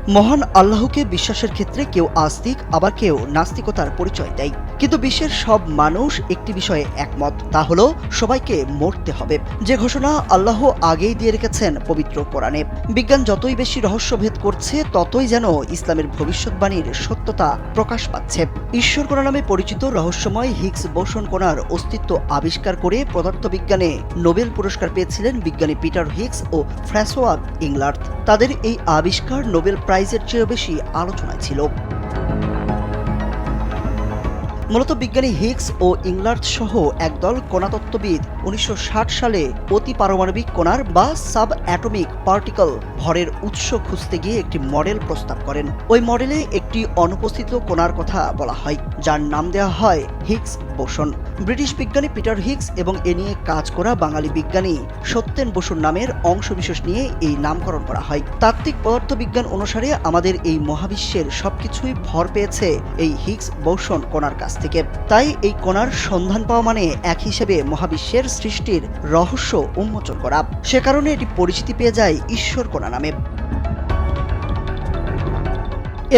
মহান আল্লাহকে বিশ্বাসের ক্ষেত্রে কেউ আস্তিক, আবার কেউ নাস্তিকতার পরিচয় দেয়। কিন্তু বিশ্বের সব মানুষ একটি বিষয়ে একমত, তা হলো সবাইকে মরতে হবে, যে ঘোষণা আল্লাহ আগেই দিয়ে রেখেছেন পবিত্র কোরআনে। বিজ্ঞান যতই বেশি রহস্যভেদ করছে, ততই যেন ইসলামের ভবিষ্যৎবাণীর সত্যতা প্রকাশ পাচ্ছে। ঈশ্বর কণা নামে পরিচিত রহস্যময় হিগস বোসন কণার অস্তিত্ব আবিষ্কার করে পদার্থবিজ্ঞানে নোবেল পুরস্কার পেয়েছিলেন বিজ্ঞানী পিটার হিগস ও ফ্রাঁসোয়া ইংলার্থ। তাদের এই আবিষ্কার নোবেল প্রাইজের চেয়েও বেশি আলোচনায় ছিল। মূলত বিজ্ঞানী হিগস ও ইংলার্থ সহ একদল কণাতত্ত্ববিদ ১৯৬০ সালে অতি পারমাণবিক কণার বা সাব অ্যাটমিক পার্টিকল ভরের উৎস খুঁজতে গিয়ে একটি মডেল প্রস্তাব করেন। ওই মডেলে একটি অনুপস্থিত কণার কথা বলা হয়, যার নাম দেওয়া হয় হিগস বোসন। ব্রিটিশ বিজ্ঞানী পিটার হিগস এবং এ নিয়ে কাজ করা বাঙালি বিজ্ঞানী সত্যেন বসুর নামের অংশবিশেষ নিয়ে এই নামকরণ করা হয়। তাত্ত্বিক পদার্থবিজ্ঞান অনুসারে আমাদের এই মহাবিশ্বের সবকিছুই ভর পেয়েছে এই হিগস বোসন কণার কাছ থেকে। তাই এই কণার সন্ধান পাওয়া মানে এক হিসেবে মহাবিশ্বের সৃষ্টির রহস্য উন্মোচন করা। সে কারণে এটি পরিচিতি পেয়ে যায় ঈশ্বর কণা নামে।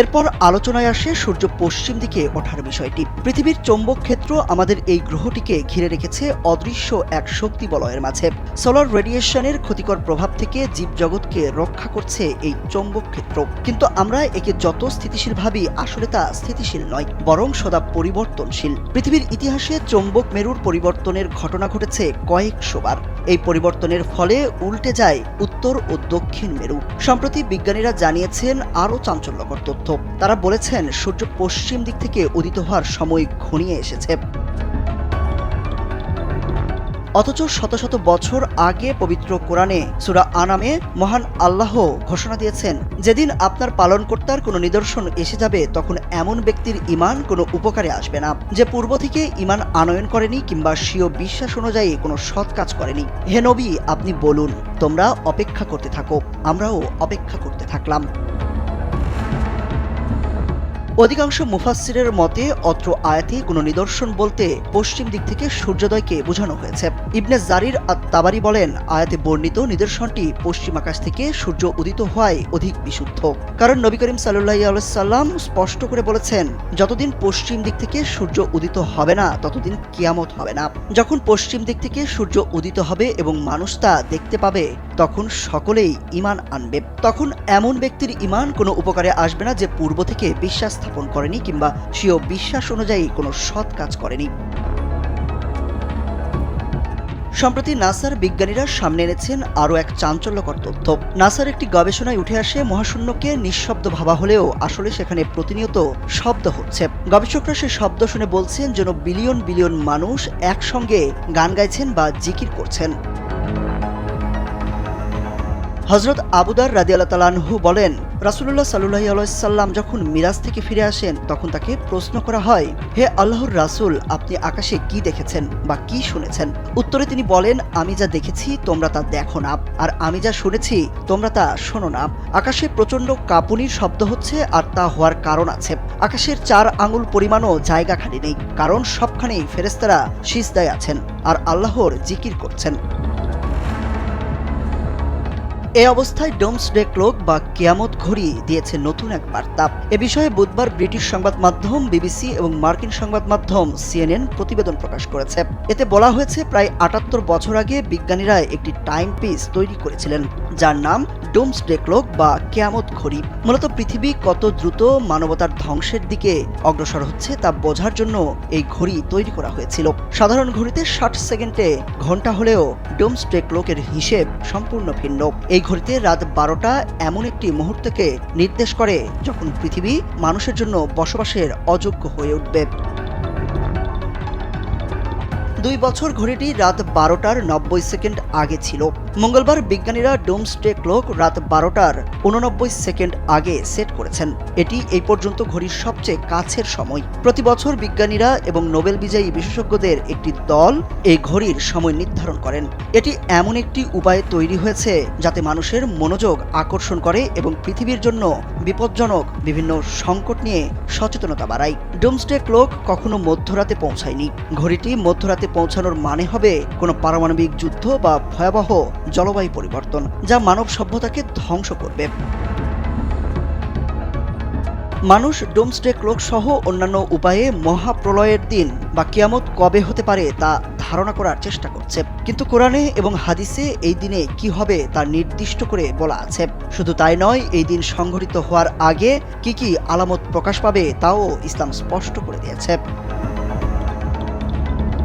এরপর আলোচনায় আসে সূর্য পশ্চিম দিকে ওঠার বিষয়টি। পৃথিবীর চৌম্বক ক্ষেত্র আমাদের এই গ্রহটিকে ঘিরে রেখেছে অদৃশ্য এক শক্তি বলয়ের মাঝে। সোলার রেডিয়েশনের ক্ষতিকর প্রভাব থেকে জীবজগৎকে রক্ষা করছে এই চৌম্বক ক্ষেত্র। কিন্তু আমরা একে যত স্থিতিশীল ভাবি, আসলে তা স্থিতিশীল নয়, বরং সদা পরিবর্তনশীল। পৃথিবীর ইতিহাসে চৌম্বক মেরুর পরিবর্তনের ঘটনা ঘটেছে কয়েকশোবার। এই পরিবর্তনের ফলে উল্টে যায় উত্তর ও দক্ষিণ মেরু। সম্প্রতি বিজ্ঞানীরা জানিয়েছেন আরও চাঞ্চল্যকর তথ্য। তারা বলেছেন সূর্য পশ্চিম দিক থেকে উদিত হওয়ার সময় ঘনিয়ে এসেছে। অথচ শত শত বছর আগে পবিত্র কোরআনে সূরা আনামে মহান আল্লাহ ঘোষণা দিয়েছেন, যেদিন আপনার পালনকর্তার কোনো নিদর্শন এসে যাবে, তখন এমন ব্যক্তির ঈমান কোনো উপকারে আসবে না, যে পূর্ব থেকে ঈমান আনয়ন করেনি কিংবা স্বীয় বিশ্বাস অনুযায়ী কোনো সৎ কাজ করেনি। হে নবী, আপনি বলুন, তোমরা অপেক্ষা করতে থাকো, আমরাও অপেক্ষা করতে থাকলাম। অধিকাংশ মুফাসসিরের মতে অত্র আয়াতে কোনো নিদর্শন বলতে পশ্চিম দিক থেকে সূর্যোদয়কে বোঝানো হয়েছে। ইবনে জারির আত-তাবারি বলেন, আয়াতে বর্ণিত নিদর্শনটি পশ্চিম আকাশ থেকে সূর্য উদিত হওয়ায় অধিক বিশুদ্ধ। কারণ নবী করিম সাল্লাল্লাহু আলাইহি সাল্লাম স্পষ্ট করে বলেছেন, যতদিন পশ্চিম দিক থেকে সূর্য উদিত হবে না, ততদিন কিয়ামত হবে না। যখন পশ্চিম দিক থেকে সূর্য উদিত হবে এবং মানুষ তা দেখতে পাবে, তখন সকলেই ঈমান আনবে। তখন এমন ব্যক্তির ঈমান কোনো উপকারে আসবে না, যে পূর্ব থেকে বিশ্বাস স্থাপন করেনি কিংবা স্বীয় বিশ্বাস অনুযায়ী কোনো সৎ কাজ করেনি। সম্প্রতি নাসার বিজ্ঞানীরা সামনে এনেছেন আরও এক চাঞ্চল্যকর তথ্য। নাসার একটি গবেষণায় উঠে আসে, মহাশূন্যকে নিঃশব্দ ভাবা হলেও আসলে সেখানে প্রতিনিয়ত শব্দ হচ্ছে। গবেষকরা সে শব্দ শুনে বলছেন যেন বিলিয়ন বিলিয়ন মানুষ একসঙ্গে গান গাইছেন বা জিকির করছেন। হযরত আবু দার রাদিয়াল্লাহু তাআলা আনহু বলেন, রাসূলুল্লাহ সাল্লাল্লাহু আলাইহি সাল্লাম যখন মিরাজ থেকে ফিরে আসেন, তখন তাকে প্রশ্ন করা হয়, হে আল্লাহর রাসূল, আপনি আকাশে কি দেখেছেন বা কি শুনেছেন? উত্তরে তিনি বলেন, আমি যা দেখেছি তোমরা তা দেখো না, আর আমি যা শুনেছি তোমরা তা শোনো না। আকাশে প্রচণ্ড কাঁপুনির শব্দ হচ্ছে, আর তা হওয়ার কারণ আছে। আকাশের 4 আঙুল পরিমাণও জায়গা খালি নেই, কারণ সবখানেই ফেরেশতারা সিজদায় আছেন আর আল্লাহর জিকির করছেন। এ অবস্থায় ডোমসডে ক্লক বা কিয়ামত ঘড়ি দিয়েছে নতুন এক বার্তা। এ বিষয়ে বুধবার ব্রিটিশ সংবাদ মাধ্যম বিবিসি এবং মার্কিন সংবাদ মাধ্যম সিএনএন প্রতিবেদন প্রকাশ করেছে। এতে বলা হয়েছে, প্রায় ৭৮ বছর আগে বিজ্ঞানীরা একটি টাইম পিস তৈরি করেছিলেন, যার নাম ডোমসডে ক্লক বা কিয়ামত ঘড়ি। মূলত পৃথিবী কত দ্রুত মানবতার ধ্বংসের দিকে অগ্রসর হচ্ছে তা বোঝার জন্য এই ঘড়ি তৈরি করা হয়েছিল। সাধারণ ঘড়িতে 60 সেকেন্ডে ঘন্টা হলেও ডোমসডে ক্লকের হিসেব সম্পূর্ণ ভিন্ন। এই ঘড়িতে রাত 12টা এমন একটি মুহূর্তকে নির্দেশ করে যখন পৃথিবী মানুষের জন্য বসবাসের অযোগ্য হয়ে উঠবে। 2 বছর ঘড়িটি রাত 12টার 90 সেকেন্ড আগে ছিল। মঙ্গলবার বিজ্ঞানীরা ডোমসডে ক্লক রাত 12টার 89 সেকেন্ড আগে সেট করেছেন। এটি এই পর্যন্ত ঘড়ির সবচেয়ে কাছের সময়। প্রতি বছর বিজ্ঞানীরা এবং নোবেল বিজয়ী বিশেষজ্ঞদের একটি দল এই ঘড়ির সময় নির্ধারণ করেন। এটি এমন একটি উপায়ে তৈরি হয়েছে যাতে মানুষের মনোযোগ আকর্ষণ করে এবং পৃথিবীর জন্য বিপজ্জনক বিভিন্ন সংকট নিয়ে সচেতনতা বাড়ায়। ডোমসডে ক্লক কখনো মধ্যরাতে পৌঁছায়নি। ঘড়িটি মধ্যরাতে পৌঁছানোর মানে হবে কোনো পারমাণবিক যুদ্ধ বা ভয়াবহ জলবায়ু পরিবর্তন, যা মানব সভ্যতাকে ধ্বংস করবে। মানুষ ডোমসডে ক্লক সহ অন্যান্য উপায়ে মহাপ্রলয়ের দিন বা কিয়ামত কবে হতে পারে তা ধারণা করার চেষ্টা করছে, কিন্তু কোরআনে এবং হাদিসে এই দিনে কি হবে তা নির্দিষ্ট করে বলা আছে। শুধু তাই নয়, এই দিন সংঘটিত হওয়ার আগে কি কি আলামত প্রকাশ পাবে তাও ইসলাম স্পষ্ট করে দিয়েছে।